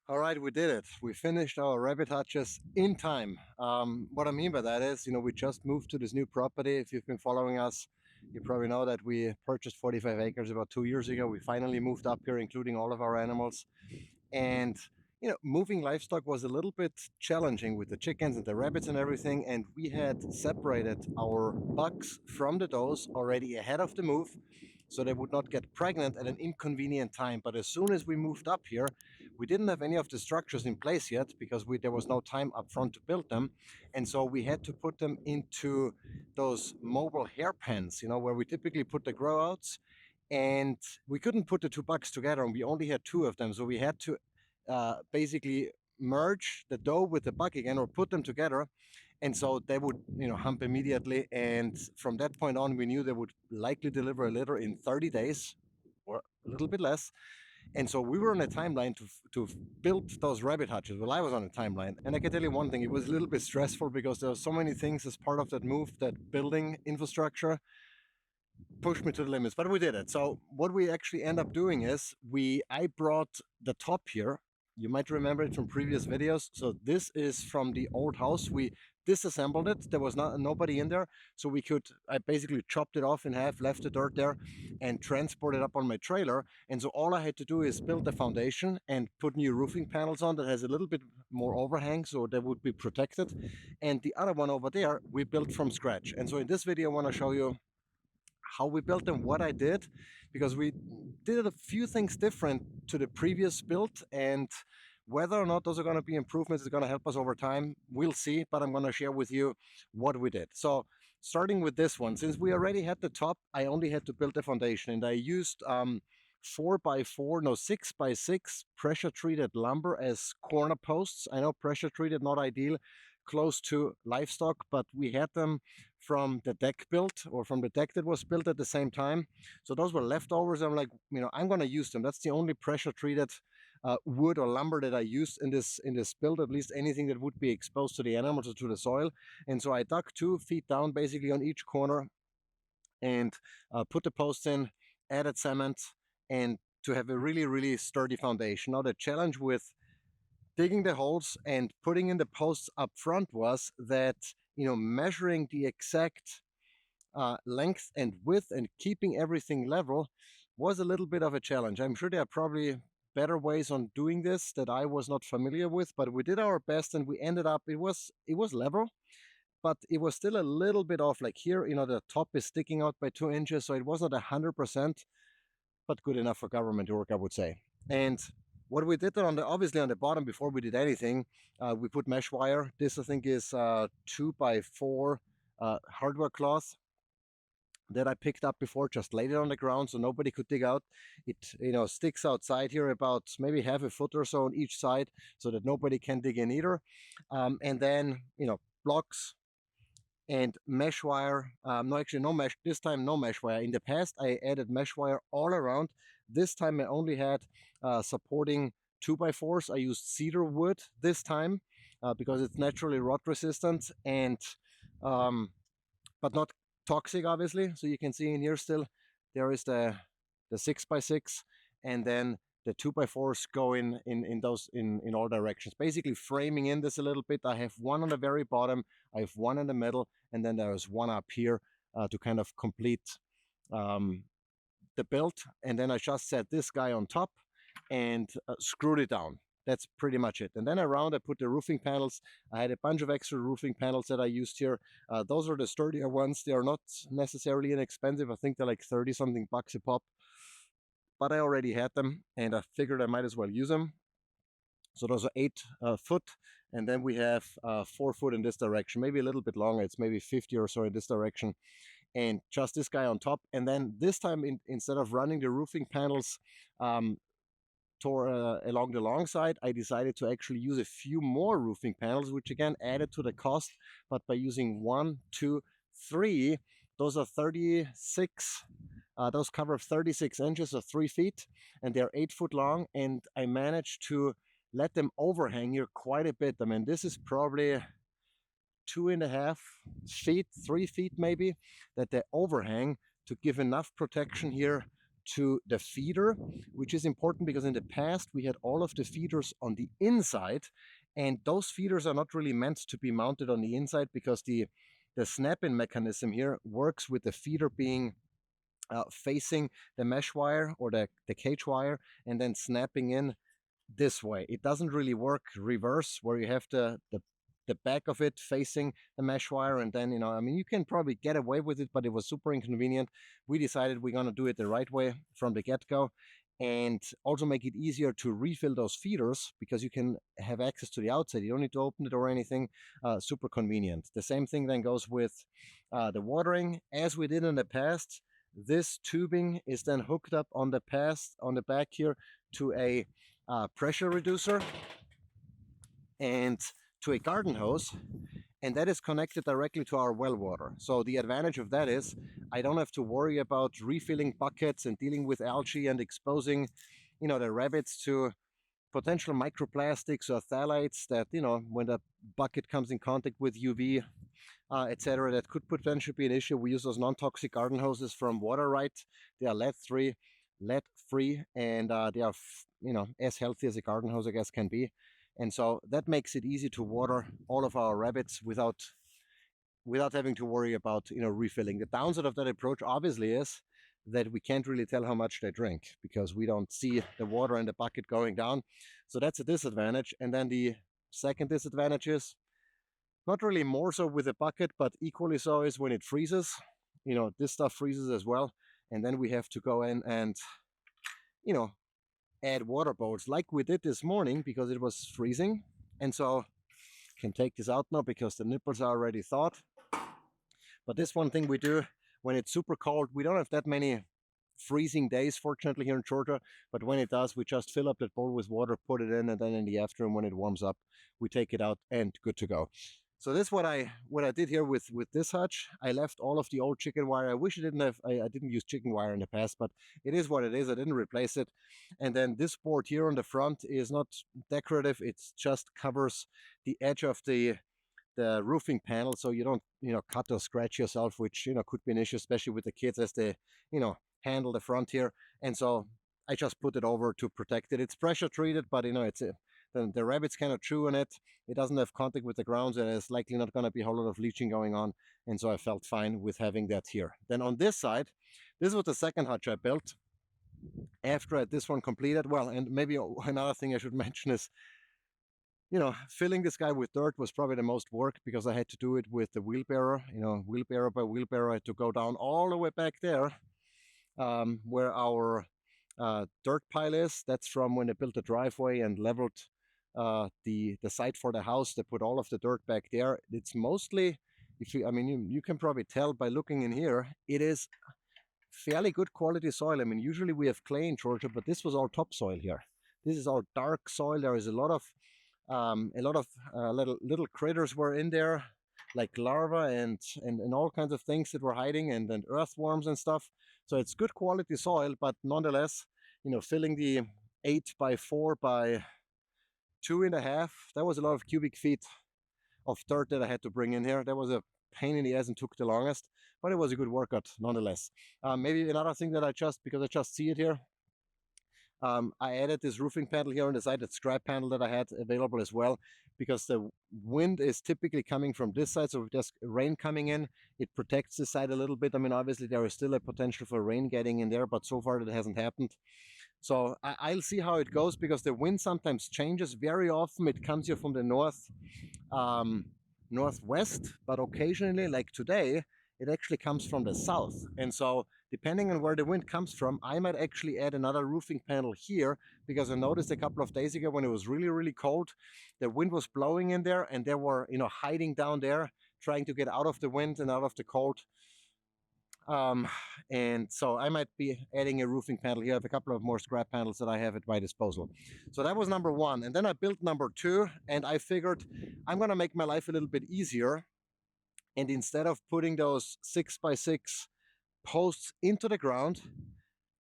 All right, we did it. We finished our rabbit hutches in time. What I mean by that is, we just moved to this new property. If you've been following us, you probably know that we purchased 45 acres about 2 years ago. We finally moved up here, including all of our animals. And moving livestock was a little bit challenging with the chickens and the rabbits and everything. And we had separated our bucks from the does already ahead of the move, so they would not get pregnant at an inconvenient time. But as soon as we moved up here, we didn't have any of the structures in place yet because there was no time up front to build them. And so we had to put them into those mobile hair pens, where we typically put the grow outs. And we couldn't put the two bucks together, and we only had two of them. So we had to basically merge the doe with the buck again, or put them together. And so they would, hump immediately. And from that point on, we knew they would likely deliver a litter in 30 days or a little bit less. And so we were on a timeline to build those rabbit hutches. Well, I was on a timeline. And I can tell you one thing, it was a little bit stressful because there were so many things as part of that move, that building infrastructure pushed me to the limits, but we did it. So what we actually end up doing is I brought the top here. You might remember it from previous videos. So this is from the old house. We disassembled it. There was nobody in there. So I basically chopped it off in half, left the dirt there, and transported it up on my trailer. And so all I had to do is build the foundation and put new roofing panels on that has a little bit more overhang, so they would be protected. And the other one over there, we built from scratch. And so in this video, I want to show you how we built them, what I did, because we did a few things different to the previous build, and whether or not those are going to be improvements is going to help us over time, we'll see, but I'm going to share with you what we did. So starting with this one, since we already had the top, I only had to build the foundation, and I used 4x4, no, 6x6 pressure treated lumber as corner posts. I know pressure treated, not ideal close to livestock, but we had them from the deck built, or from the deck that was built at the same time. So those were leftovers. I'm like, I'm going to use them. That's the only pressure treated wood or lumber that I used in this build, at least anything that would be exposed to the animals or to the soil. And so I dug 2 feet down basically on each corner, and put the posts in, added cement, and to have a really, really sturdy foundation. Now the challenge with digging the holes and putting in the posts up front was that, measuring the exact length and width and keeping everything level was a little bit of a challenge. I'm sure there are probably better ways on doing this that I was not familiar with, but we did our best, and we ended up, it was level, but it was still a little bit off. Like here, the top is sticking out by 2 inches, so it was not 100%, but good enough for government work, I would say. And what we did obviously on the bottom, before we did anything, we put mesh wire. This I think is 2x4 hardware cloth that I picked up before, just laid it on the ground so nobody could dig out. It sticks outside here about maybe half a foot or so on each side, so that nobody can dig in either. And then blocks and mesh wire. No, actually, no mesh. This time, no mesh wire. In the past, I added mesh wire all around. This time, I only had supporting 2x4s. I used cedar wood this time because it's naturally rot resistant, and but not toxic, obviously. So you can see in here still there is the 6x6, and then the 2x4s go in all directions, basically framing in this a little bit. I have one on the very bottom, I have one in the middle, and then there's one up here to kind of complete the build. And then I just set this guy on top and screwed it down. That's pretty much it. And then around I put the roofing panels. I had a bunch of extra roofing panels that I used here. Those are the sturdier ones. They are not necessarily inexpensive. I think they're like 30 something bucks a pop, but I already had them, and I figured I might as well use them. So those are 8 foot, and then we have 4 foot in this direction, maybe a little bit longer. It's maybe 50 or so in this direction, and just this guy on top. And then this time, instead of running the roofing panels along the long side, I decided to actually use a few more roofing panels, which again added to the cost. But by using 1, 2, 3, those are 36. Those cover 36 inches or 3 feet, and they're 8 foot long. And I managed to let them overhang here quite a bit. I mean, this is probably 2.5 feet, 3 feet maybe, that they overhang to give enough protection here to the feeder, which is important because in the past we had all of the feeders on the inside, and those feeders are not really meant to be mounted on the inside because the snap-in mechanism here works with the feeder being facing the mesh wire or the cage wire and then snapping in this way. It doesn't really work reverse where you have the back of it facing the mesh wire, and then, I mean, you can probably get away with it, but it was super inconvenient. We decided we're going to do it the right way from the get-go, and also make it easier to refill those feeders because you can have access to the outside. You don't need to open it or anything. Super convenient. The same thing then goes with the watering. As we did in the past, this tubing is then hooked up on the back here to a pressure reducer and to a garden hose, and that is connected directly to our well water. So the advantage of that is I don't have to worry about refilling buckets and dealing with algae and exposing, the rabbits to potential microplastics or phthalates that, when the bucket comes in contact with UV, etc., that could potentially be an issue. We use those non-toxic garden hoses from Water Right. They are lead-free, and they are, as healthy as a garden hose, I guess, can be. And so that makes it easy to water all of our rabbits without having to worry about, refilling. The downside of that approach obviously is that we can't really tell how much they drink because we don't see the water in the bucket going down. So that's a disadvantage. And then the second disadvantage is not really more so with the bucket, but equally so is when it freezes. This stuff freezes as well. And then we have to go in and, add water bowls like we did this morning because it was freezing. And so I can take this out now because the nipples are already thawed. But this one thing we do when it's super cold, we don't have that many freezing days, fortunately, here in Georgia. But when it does, we just fill up that bowl with water, put it in, and then in the afternoon when it warms up, we take it out and good to go. So this is what I did here with this hutch. I left all of the old chicken wire. I wish I didn't use chicken wire in the past, but it is what it is. I didn't replace it. And then this board here on the front is not decorative. It just covers the edge of the roofing panel, so you don't cut or scratch yourself, which could be an issue, especially with the kids as they handle the front here. And so I just put it over to protect it. It's pressure treated, but it's the rabbits cannot chew on it. It doesn't have contact with the ground, and there's likely not going to be a whole lot of leaching going on. And so I felt fine with having that here. Then on this side, this was the second hutch I built after I had this one completed. Well, and maybe another thing I should mention is, filling this guy with dirt was probably the most work because I had to do it with the wheelbarrow. Wheelbarrow by wheelbarrow, I had to go down all the way back there where our dirt pile is. That's from when they built the driveway and leveled the site for the house. They put all of the dirt back there. It's mostly, you can probably tell by looking in here, it is fairly good quality soil. Usually we have clay in Georgia, but this was all topsoil here. This is all dark soil. There is a lot of little critters were in there, like larvae and all kinds of things that were hiding, and then earthworms and stuff. So it's good quality soil, but nonetheless, filling the 8 by 4 by 2.5, that was a lot of cubic feet of dirt that I had to bring in here. That was a pain in the ass and took the longest, but it was a good workout nonetheless. Maybe another thing that because I just see it here, I added this roofing panel here on the side, that scrap panel that I had available as well, because the wind is typically coming from this side. So if there's rain coming in, it protects this side a little bit. Obviously there is still a potential for rain getting in there, but so far that hasn't happened. So I'll see how it goes, because the wind sometimes changes. Very often it comes here from the northwest, but occasionally, like today, it actually comes from the south. And so depending on where the wind comes from, I might actually add another roofing panel here, because I noticed a couple of days ago when it was really, really cold, the wind was blowing in there and they were, hiding down there, trying to get out of the wind and out of the cold. And so I might be adding a roofing panel here. I have a couple of more scrap panels that I have at my disposal. So that was number one. And then I built number two, and I figured I'm going to make my life a little bit easier. And instead of putting those 6 by 6 posts into the ground,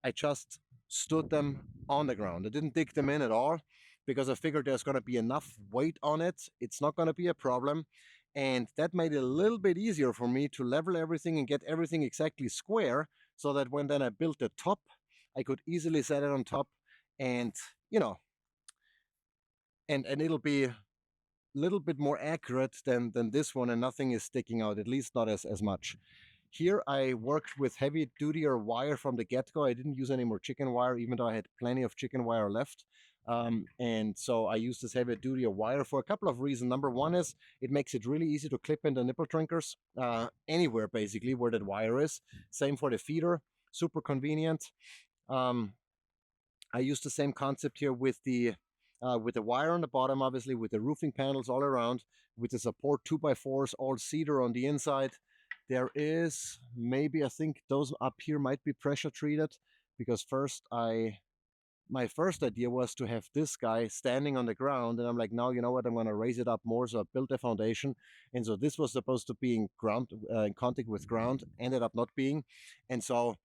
I just stood them on the ground. I didn't dig them in at all, because I figured there's going to be enough weight on it. It's not going to be a problem. And that made it a little bit easier for me to level everything and get everything exactly square, so that when then I built the top, I could easily set it on top, and you know, and it'll be a little bit more accurate than this one, and nothing is sticking out, at least not as much. Here I worked with heavy duty wire from the get-go. I didn't use any more chicken wire, even though I had plenty of chicken wire left. And so I used this heavy duty wire for a couple of reasons. Number one is it makes it really easy to clip in the nipple trinkers anywhere basically where that wire is. Same for the feeder, super convenient. Um, I use the same concept here with the wire on the bottom, obviously, with the roofing panels all around, with the support 2x4s, all cedar on the inside. There is maybe, I think those up here might be pressure treated, because my first idea was to have this guy standing on the ground, and I'm like, no, you know what, I'm going to raise it up more. So I built a foundation, and so this was supposed to be in contact with ground, ended up not being. And so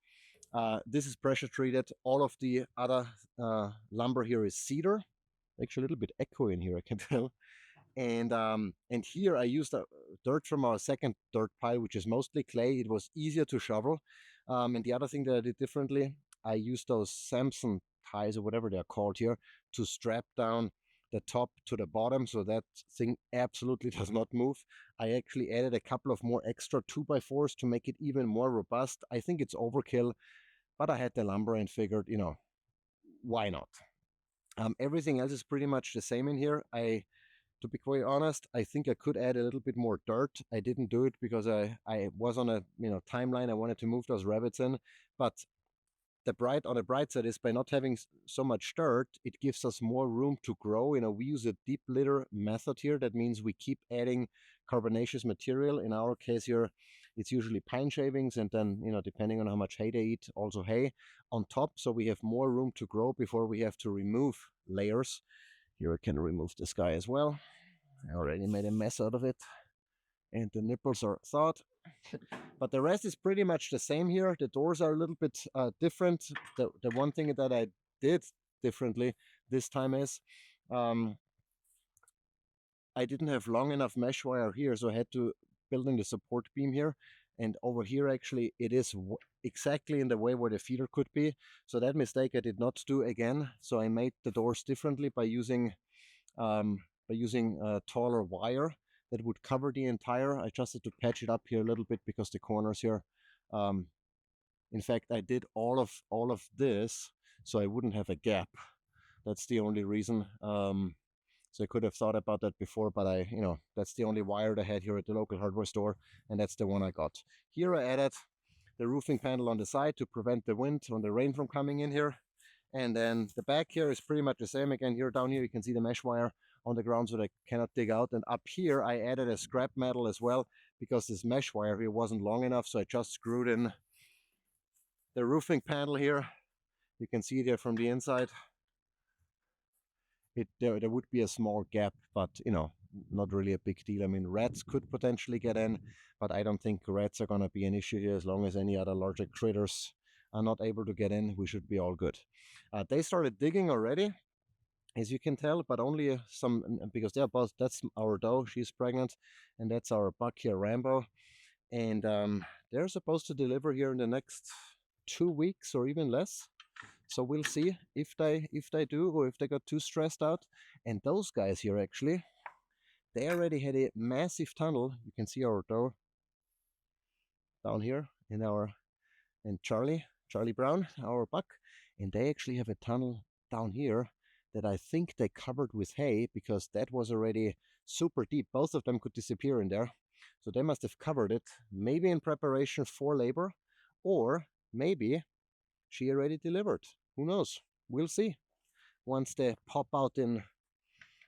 this is pressure treated. All of the other lumber here is cedar. Actually, a little bit echo in here, I can tell. And here I used dirt from our second dirt pile, which is mostly clay. It was easier to shovel. And the other thing that I did differently, I used those Samson ties or whatever they're called here to strap down the top to the bottom, so that thing absolutely does not move. I actually added a couple of more extra 2x4s to make it even more robust. I think it's overkill, but I had the lumber and figured, why not? Everything else is pretty much the same in here. To be quite honest, I think I could add a little bit more dirt. I didn't do it because I was on a timeline. I wanted to move those rabbits in, but on the bright side is by not having so much dirt, it gives us more room to grow. We use a deep litter method here. That means we keep adding carbonaceous material. In our case here, it's usually pine shavings, and then depending on how much hay they eat, also hay on top. So we have more room to grow before we have to remove layers. Here I can remove this guy as well. I already made a mess out of it, and the nipples are thawed. But the rest is pretty much the same here. The doors are a little bit different. The one thing that I did differently this time is I didn't have long enough mesh wire here, so I had to build in the support beam here. And over here, actually, it is exactly in the way where the feeder could be. So that mistake I did not do again. So I made the doors differently by using taller wire that would cover the entire. I just had to patch it up here a little bit because the corners here. In fact, I did all of this so I wouldn't have a gap. That's the only reason. So I could have thought about that before, but that's the only wire I had here at the local hardware store, and that's the one I got. Here I added the roofing panel on the side to prevent the wind and the rain from coming in here. And then the back here is pretty much the same again. Here down here you can see the mesh wire on the ground so they cannot dig out. And up here I added a scrap metal as well because this mesh wire here wasn't long enough, so I just screwed in the roofing panel here. You can see there from the inside. There would be a small gap, but not really a big deal. I mean, rats could potentially get in, but I don't think rats are going to be an issue here. As long as any other larger critters are not able to get in, we should be all good. They started digging already, as you can tell, but only some, because they're both, that's our doe, she's pregnant, and that's our buck here, Rambo. And they're supposed to deliver here in the next 2 weeks or even less. So we'll see if they do, or if they got too stressed out. And those guys here, actually, they already had a massive tunnel. You can see our doe down here and Charlie Brown, our buck, and they actually have a tunnel down here that I think they covered with hay, because that was already super deep. Both of them could disappear in there. So they must have covered it, maybe in preparation for labor, or maybe she already delivered. Who knows? We'll see once they pop out in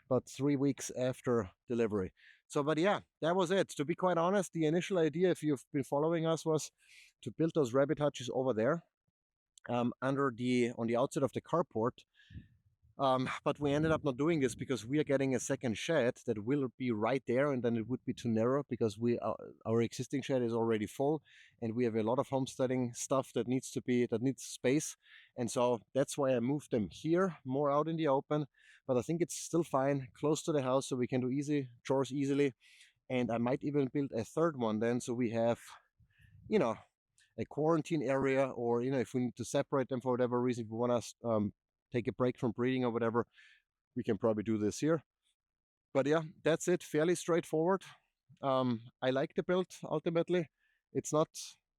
about 3 weeks after delivery. So, but yeah, that was it. To be quite honest, the initial idea, if you've been following us, was to build those rabbit hutches over there on the outside of the carport. But we ended up not doing this because we are getting a second shed that will be right there, and then it would be too narrow because our existing shed is already full, and we have a lot of homesteading stuff that needs space. And so that's why I moved them here, more out in the open. But I think it's still fine, close to the house, so we can do chores easily. And I might even build a third one then, so we have, a quarantine area, or if we need to separate them for whatever reason, if we want to take a break from breeding or whatever, we can probably do this here. But yeah, that's it. Fairly straightforward. I like the build ultimately. It's not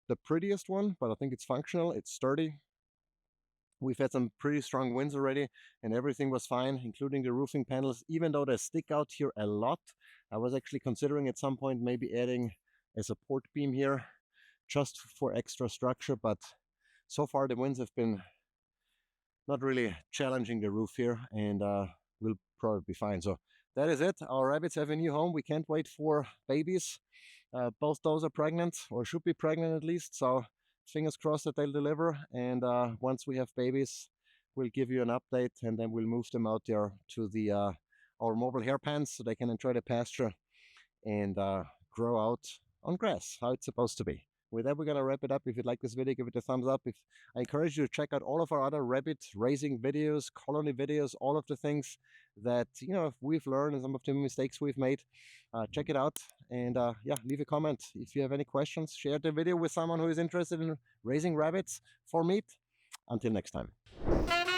the prettiest one, but I think it's functional. It's sturdy. We've had some pretty strong winds already, and everything was fine, including the roofing panels, even though they stick out here a lot. I was actually considering at some point maybe adding a support beam here just for extra structure, but so far the winds have been not really challenging the roof here, and we'll probably be fine. So that is it. Our rabbits have a new home. We can't wait for babies. Both those are pregnant, or should be pregnant at least. So fingers crossed that they'll deliver. And once we have babies, we'll give you an update, and then we'll move them out there to the our mobile hair pens so they can enjoy the pasture and grow out on grass, how it's supposed to be. With that, we're going to wrap it up. If you'd like this video, give it a thumbs up. If I encourage you to check out all of our other rabbit raising videos, colony videos, all of the things that we've learned and some of the mistakes we've made. Check it out, and yeah, leave a comment if you have any questions. Share the video with someone who is interested in raising rabbits for meat. Until next time.